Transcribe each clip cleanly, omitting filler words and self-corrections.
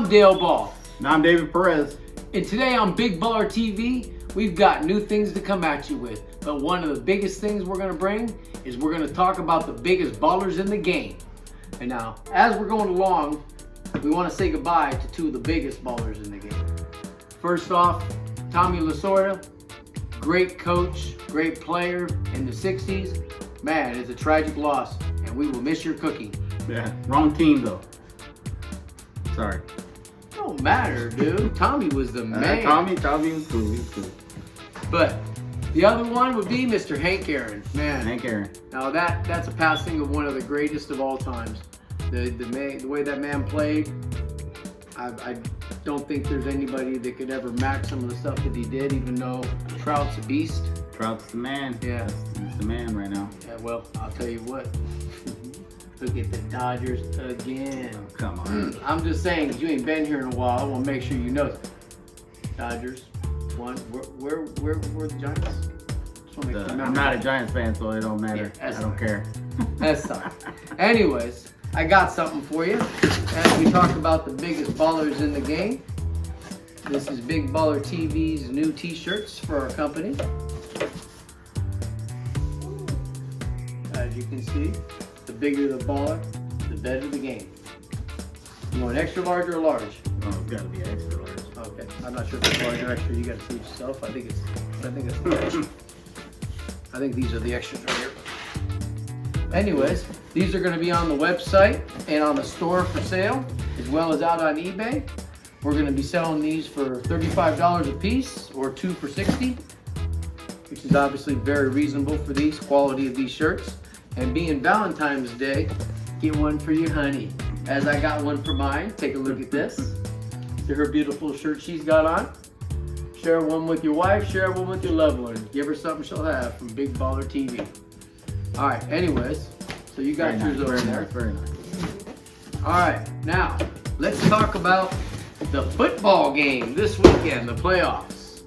I'm Dale Ball. And I'm David Perez. And today on Big Baller TV, we've got new things to come at you with. But one of the biggest things we're going to bring is we're going to talk about the biggest ballers in the game. And now, as we're going along, we want to say goodbye to two of the biggest ballers in the game. First off, Tommy Lasorda, great coach, great player in the 60s. Man, it's a tragic loss, and we will miss your cooking. Yeah, wrong team though. Sorry. Don't matter, dude. Tommy was the man. Tommy was cool. He was cool. But the other one would be Mr. Hank Aaron. Man. Hank Aaron. Now that's a passing of one of the greatest of all times. The way that man played, I don't think there's anybody that could ever match some of the stuff that he did, even though Trout's a beast. Trout's the man. Yeah. He's the man right now. Yeah, well, I'll tell you what. Look at the Dodgers again. Oh, come on. I'm just saying, 'cause you ain't been here in a while, I want to make sure you know. Dodgers won. Where were the Giants? Just wanna make sure I'm not a Giants fan, so it don't matter. Yeah, I don't care. That's fine. Anyways, I got something for you. As we talk about the biggest ballers in the game, this is Big Baller TV's new t-shirts for our company. As you can see, the bigger the baller, the better the game. You want extra large or large? Oh, it's got to be extra large. Okay, I'm not sure if it's large or extra. You got to see it yourself. I think it's large. I think these are the extras right here. Anyways, these are going to be on the website and on the store for sale, as well as out on eBay. We're going to be selling these for $35 a piece, or 2 for $60, which is obviously very reasonable for these quality of these shirts. And being Valentine's Day, get one for your honey. As I got one for mine. Take a look at this. See her beautiful shirt she's got on. Share one with your wife, share one with your loved one. Give her something she'll have from Big Baller TV. All right, anyways, so you got yours over there. Very nice. All right, now let's talk about the football game this weekend, the playoffs.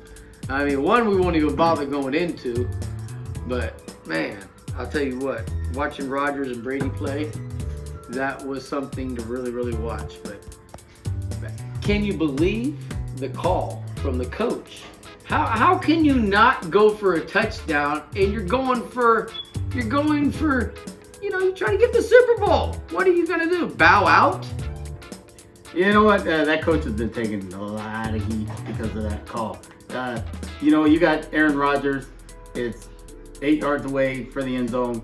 I mean, one we won't even bother going into, but man, I'll tell you what, watching Rodgers and Brady play, that was something to really, really watch. But can you believe the call from the coach? How can you not go for a touchdown and you're going for, you know, you're trying to get the Super Bowl. What are you going to do? Bow out? You know what? That coach has been taking a lot of heat because of that call. You know, you got Aaron Rodgers. It's 8 yards away for the end zone.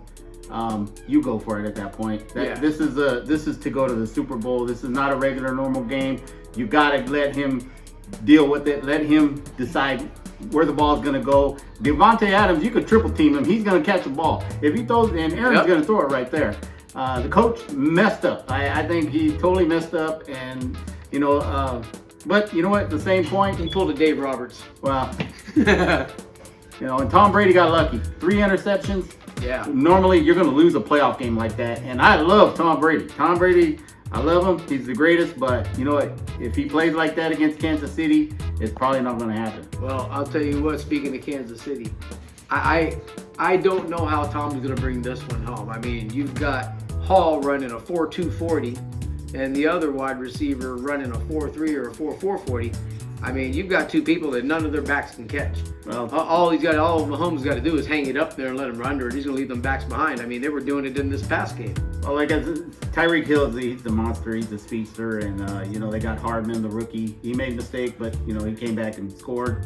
You go for it at that point. This is to go to the Super Bowl. This is not a regular normal game. You gotta let him deal with it. Let him decide where the ball is gonna go. Devontae Adams, you could triple team him. He's gonna catch the ball. If he throws, and Aaron's gonna throw it right there. The coach messed up. I think he totally messed up, and you know. But you know what? At the same point, He pulled a Dave Roberts. well. You know, and Tom Brady got lucky. 3 interceptions. Yeah. Normally, you're going to lose a playoff game like that. And I love Tom Brady. Tom Brady, I love him. He's the greatest. But you know what? If he plays like that against Kansas City, it's probably not going to happen. Well, I'll tell you what, speaking of Kansas City, I don't know how Tom's going to bring this one home. I mean, you've got Hall running a 4.2 40 and the other wide receiver running a 4.3 or a 4.4 40. I mean, you've got two people that none of their backs can catch. Well, all Mahomes got to do is hang it up there and let him run under it. He's going to leave them backs behind. I mean, they were doing it in this past game. Well, like Tyreek Hill, he's the monster. He's the speedster, and you know they got Hardman, the rookie. He made a mistake, but you know he came back and scored.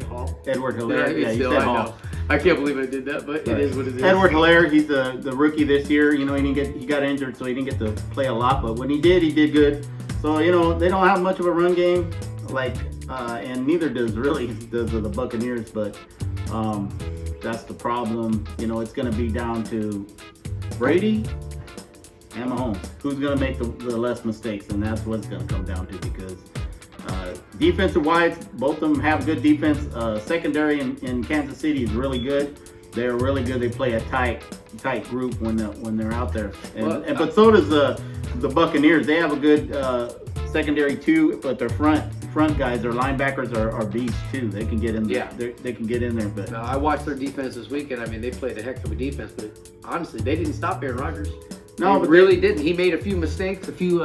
Hall? Edward Hilaire. Yeah, you said Hall. I can't believe I did that, but it is what it is. Edward Hilaire, he's the rookie this year. You know, he got injured, so he didn't get to play a lot. But when he did good. So you know they don't have much of a run game, and neither does the Buccaneers. But that's the problem. You know, it's going to be down to Brady and Mahomes. Who's going to make the less mistakes? And that's what it's going to come down to because defensive-wise, both of them have good defense. Secondary in Kansas City is really good. They're really good. They play a tight group when they're out there. But so does the Buccaneers. They have a good secondary too, but their front guys, their linebackers are beasts too. They can get in there. Yeah. They can get in there. But no, I watched their defense this weekend. I mean, they played a heck of a defense, but honestly, they didn't stop Aaron Rodgers. No, they really didn't. He made a few mistakes, a few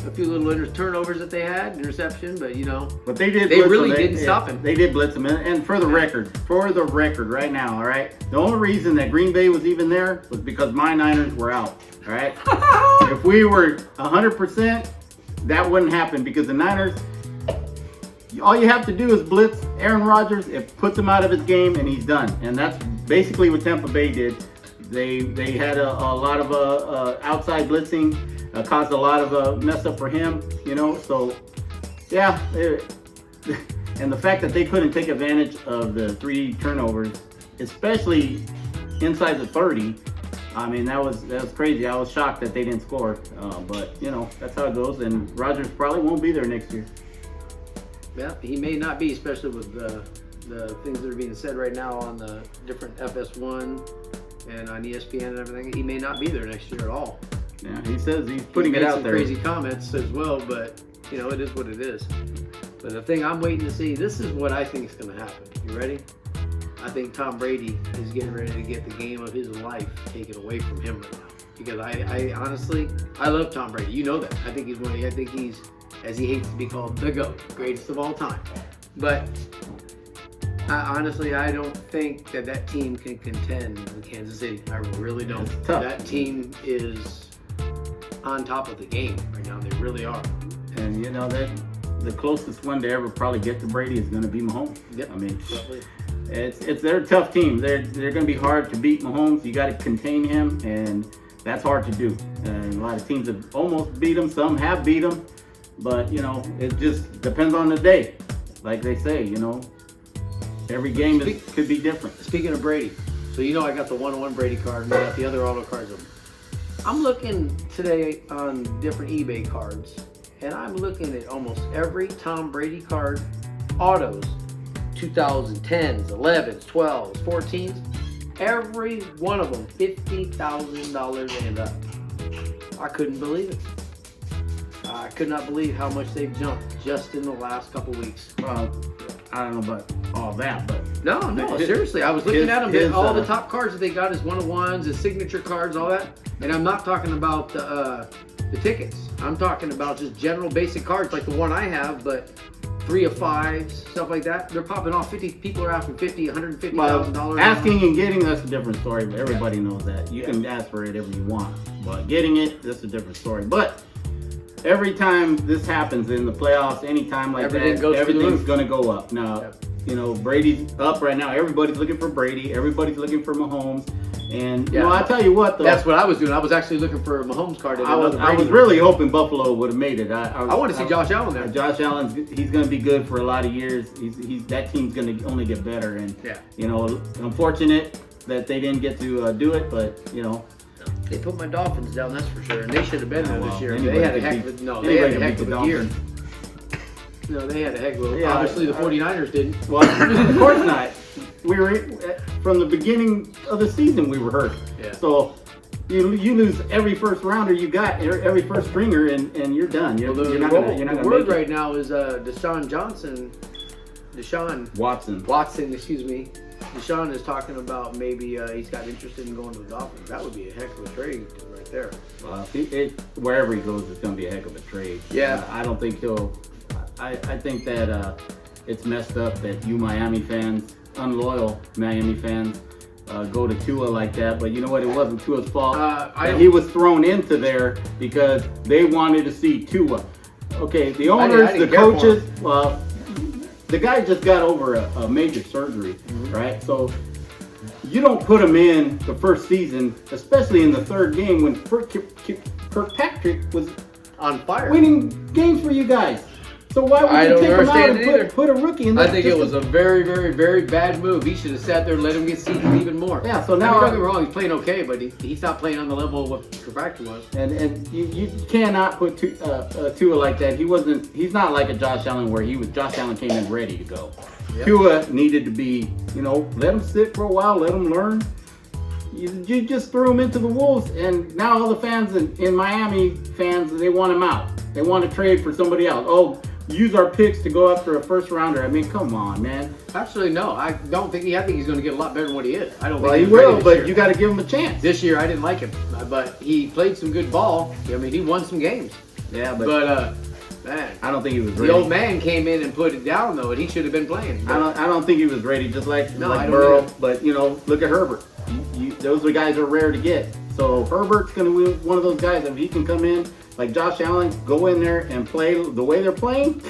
a few little turnovers that they had, interception, but you know. But they did. They blitz really him. didn't stop him. They did blitz him, and for the record, right now, all right. The only reason that Green Bay was even there was because my Niners were out. All right. If we were 100%, that wouldn't happen because the Niners. All you have to do is blitz Aaron Rodgers. It puts him out of his game, and he's done. And that's basically what Tampa Bay did. They had a lot of outside blitzing, caused a lot of mess up for him. You know, so yeah. And the fact that they couldn't take advantage of the 3 turnovers, especially inside the 30, I mean that was crazy. I was shocked that they didn't score. But you know that's how it goes. And Rodgers probably won't be there next year. Yeah, he may not be, especially with the things that are being said right now on the different FS1 and on ESPN and everything. He may not be there next year at all. Yeah, he says he's putting He's it made out some there. crazy comments as well, but you know it is what it is. But the thing I'm waiting to see, this is what I think is going to happen. You ready? I think Tom Brady is getting ready to get the game of his life taken away from him right now. Because I honestly, I love Tom Brady. You know that. I think he's, as he hates to be called, the GOAT, greatest of all time. But honestly, I don't think that team can contend in Kansas City. I really don't. It's tough. That team is on top of the game right now. They really are. And you know that the closest one to ever probably get to Brady is going to be Mahomes. Yep. I mean, Probably. they're a tough team. They're going to be hard to beat Mahomes. You got to contain him, and that's hard to do. And a lot of teams have almost beat him. Some have beat him, but you know it just depends on the day. Like they say, you know, every game could be different. Speaking of Brady, so you know I got the 101 Brady card and I got the other auto cards. I'm looking today on different eBay cards, and I'm looking at almost every Tom Brady card, autos, 2010s, 11s, 12s, 14s, every one of them $50,000 and up. I couldn't believe it. I could not believe how much they've jumped just in the last couple weeks. Well, I don't know about all that, but No, seriously. I was looking at them. All the his, top cards that they got is 101s, his signature cards, all that. And I'm not talking about the tickets. I'm talking about just general basic cards like the one I have, but 3 of 5s, stuff like that. They're popping off. People are asking $50,000, $150,000. asking and getting, that's a different story. Everybody knows that. You can ask for it if you want, but getting it, that's a different story. But every time this happens in the playoffs, anytime like Everything that, goes through the everything's roof. going to go up. Now, you know, Brady's up right now. Everybody's looking for Brady. Everybody's looking for Mahomes. And, you know, I tell you what, though. That's what I was doing. I was actually looking for a Mahomes card. And I was Brady really hoping Buffalo would have made it. I want to see Josh Allen there. Josh Allen's he's going to be good for a lot of years. He's that team's going to only get better. And, you know, unfortunate that they didn't get to do it, but, you know. They put my Dolphins down, that's for sure. And they should have been there this year. Anybody They had a could heck beat- of a, no, anybody they had a could heck beat of the a year. Dolphins. No, they had a heck of a. Yeah, Obviously, the 49ers didn't. Well, of course not. We were from the beginning of the season. We were hurt. Yeah. So you lose every first rounder you got, every first stringer, and you're done. You're not gonna The word right now is Deshaun Watson, excuse me. Deshaun is talking about maybe he's got interested in going to the Dolphins. That would be a heck of a trade right there. Wherever he goes, it's going to be a heck of a trade. Yeah. I don't think he'll. I think that it's messed up that you Miami fans, unloyal Miami fans, go to Tua like that. But you know what? It wasn't Tua's fault. He was thrown into there because they wanted to see Tua. Okay, the owners, the coaches, the guy just got over a major surgery, right? So you don't put him in the first season, especially in the third game when Kirkpatrick was on fire, winning games for you guys. So why would you take him out and put a rookie in there? I think it was a very, very, very bad move. He should have sat there and let him get seasoned even more. Yeah, so now... don't get me wrong, he's playing okay, but he's not playing on the level of what Kirkpatrick was. And you cannot put Tua like that. He's not like a Josh Allen where Josh Allen came in ready to go. Yep. Tua needed to be, let him sit for a while, let him learn. You just threw him into the wolves, and now all the fans in Miami fans, they want him out. They want to trade for somebody else. Oh, use our picks to go after a first rounder. I mean, come on, man. Actually, no. I think he's going to get a lot better than what he is. I don't. Well, think he will, but you got to give him a chance. This year, I didn't like him, but he played some good ball. I mean, he won some games. Yeah, but Man, I don't think he was the ready. old man came in and put it down though, and he should have been playing. I don't think he was ready. Just like No, I don't Burrow, either. but look at Herbert. Those are guys are rare to get. So Herbert's gonna be one of those guys. If he can come in like Josh Allen, go in there and play the way they're playing,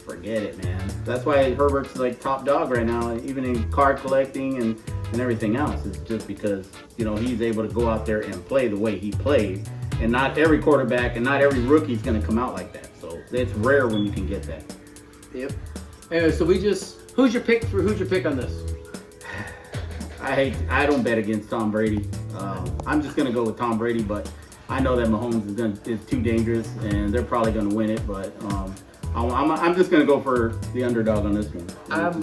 forget it, man. That's why Herbert's like top dog right now, even in card collecting and everything else. It's just because he's able to go out there and play the way he plays, and not every quarterback and not every rookie's gonna come out like that. So it's rare when you can get that. Yep. Anyway, so who's your pick on this? I don't bet against Tom Brady. I'm just gonna go with Tom Brady, but I know that Mahomes is too dangerous, and they're probably gonna win it. But I'm just gonna go for the underdog on this one. I'm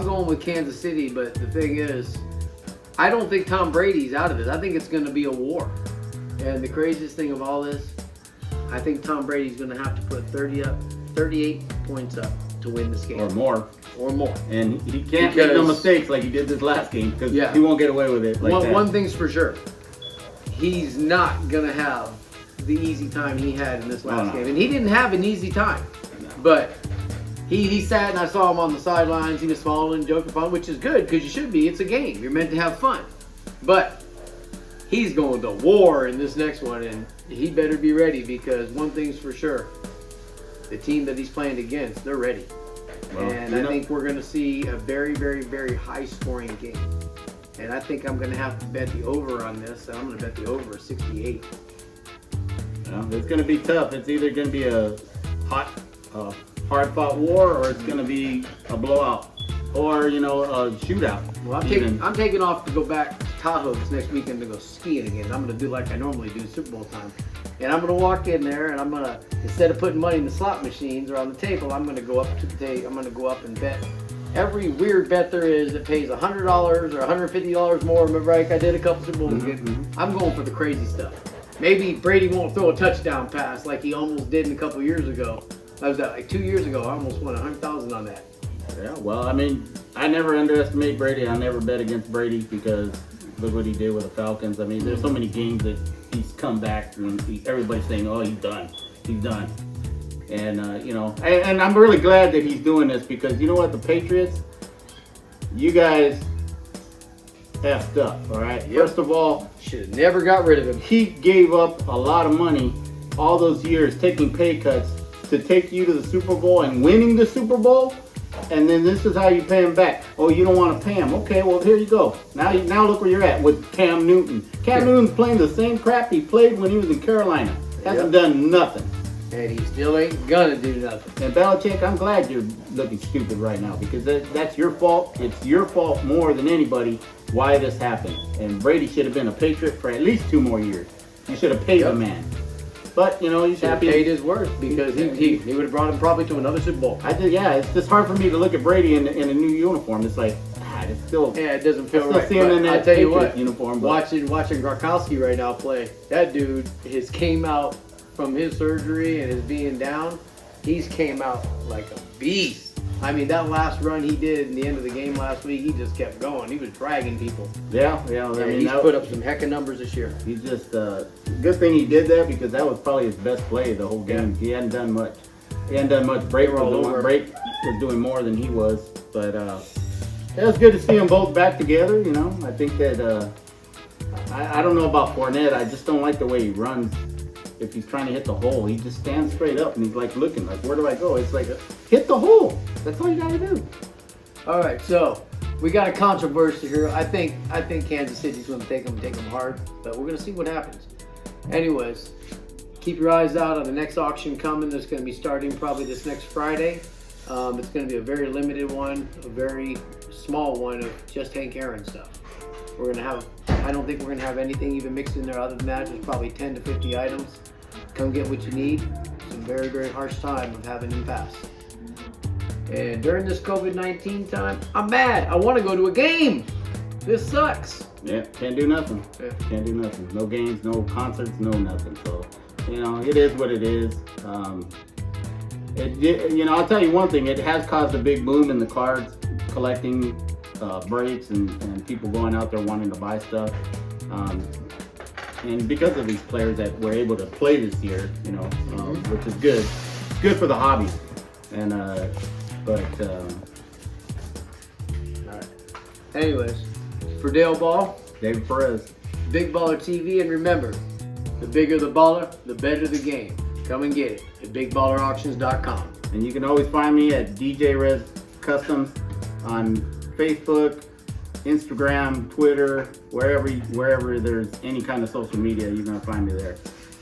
going with Kansas City, but the thing is, I don't think Tom Brady's out of this. I think it's gonna be a war. And the craziest thing of all this, I think Tom Brady's gonna have to put 38 points up to win this game. Or more. And he can't make no mistakes like he did this last game, because he won't get away with it like that. One thing's for sure, he's not gonna have the easy time he had in this last game, and he didn't have an easy time. But he sat, and I saw him on the sidelines. He was smiling, joking fun, which is good because you should be. It's a game. You're meant to have fun. But he's going to war in this next one, and he better be ready, because one thing's for sure, the team that he's playing against, they're ready. Well, and I think we're going to see a very, very, very high-scoring game. And I think I'm going to have to bet the over on this. And I'm going to bet the over 68. It's going to be tough. It's either going to be a hard-fought war, or it's going to be a blowout, or a shootout. Well, I'm taking off to go back to Tahoe this next weekend to go skiing again. I'm going to do like I normally do Super Bowl time. And I'm going to walk in there, and I'm going to, instead of putting money in the slot machines or on the table, I'm going to go up to the table. I'm going to go up and bet every weird bet there is that pays $100 or $150 more. Remember, like I did a couple Super Bowls. I'm going for the crazy stuff. Maybe Brady won't throw a touchdown pass like he almost did a couple years ago. That was like 2 years ago. I almost won $100,000 on that. Yeah, well, I mean, I never underestimate Brady. I never bet against Brady, because look what he did with the Falcons. I mean, there's so many games that he's come back and everybody's saying, "Oh, he's done. He's done." And and I'm really glad that he's doing this, because you know what, the Patriots, you guys effed up. All right. Yep. First of all, Should have never got rid of him. he gave up a lot of money all those years, taking pay cuts to take you to the Super Bowl and winning the Super Bowl. And then this is how you pay him back. Oh, you don't want to pay him? Okay, well, here you go. Now look where you're at with Cam Newton. Cam Newton's playing the same crap he played when he was in Carolina. Hasn't done nothing. And he still ain't gonna do nothing. And Belichick, I'm glad you're looking stupid right now, because that's your fault. It's your fault more than anybody why this happened. And Brady should have been a Patriot for at least 2 more years. You should have paid the man. But he's Should have happy. paid his worth, because he would have brought him probably to another Super Bowl. It's just hard for me to look at Brady in a new uniform. It's like, it's still. Yeah, it doesn't feel Still right. seeing him in But that I tell you Patriots what, uniform, but- watching Gronkowski right now play, that dude came out from his surgery and his being down. He's came out like a beast. I mean, that last run he did in the end of the game last week, he just kept going. He was dragging people. Yeah. I And mean, he's put up some heck of numbers this year. He's just good thing he did that, because that was probably his best play the whole game. He hadn't done much. Brady was doing more than he was, but it was good to see them both back together. I think that I don't know about Fournette. I just don't like the way he runs. If he's trying to hit the hole, he just stands straight up and he's like looking like, where do I go? It's like, hit the hole. That's all you gotta do. All right, so we got a controversy here. I think Kansas City's going to take them hard, but we're going to see what happens. Anyways, keep your eyes out on the next auction coming. That's going to be starting probably this next Friday. It's going to be a very limited one, a very small one of just Hank Aaron stuff. I don't think we're going to have anything even mixed in there other than that. There's probably 10 to 50 items. Come get what you need. It's a very, very harsh time of having them pass. And during this COVID-19 time, I'm mad. I want to go to a game. This sucks. Yeah, can't do nothing. Yeah. Can't do nothing. No games, no concerts, no nothing. So, it is what it is. I'll tell you one thing. It has caused a big boom in the cards collecting breaks and people going out there wanting to buy stuff. and because of these players that were able to play this year, you know, which is good. It's good for the hobby. And All right. Anyways, for Dale Ball, David Perez. Big Baller TV, and remember, the bigger the baller, the better the game. Come and get it at BigBallerAuctions.com. And you can always find me at DJ Rez Customs on Facebook, Instagram, Twitter, wherever there's any kind of social media, you're gonna find me there.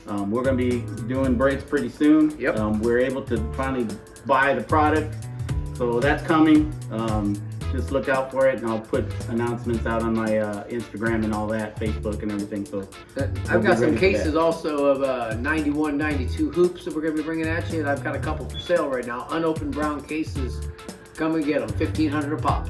We're gonna be doing breaks pretty soon. Yep. We're able to finally buy the product, so that's coming. Just look out for it, and I'll put announcements out on my Instagram and all that, Facebook and everything. So I've got some cases also of 91, 92 hoops that we're going to be bringing at you, and I've got a couple for sale right now. Unopened brown cases. Come and get them, $1,500 a pop.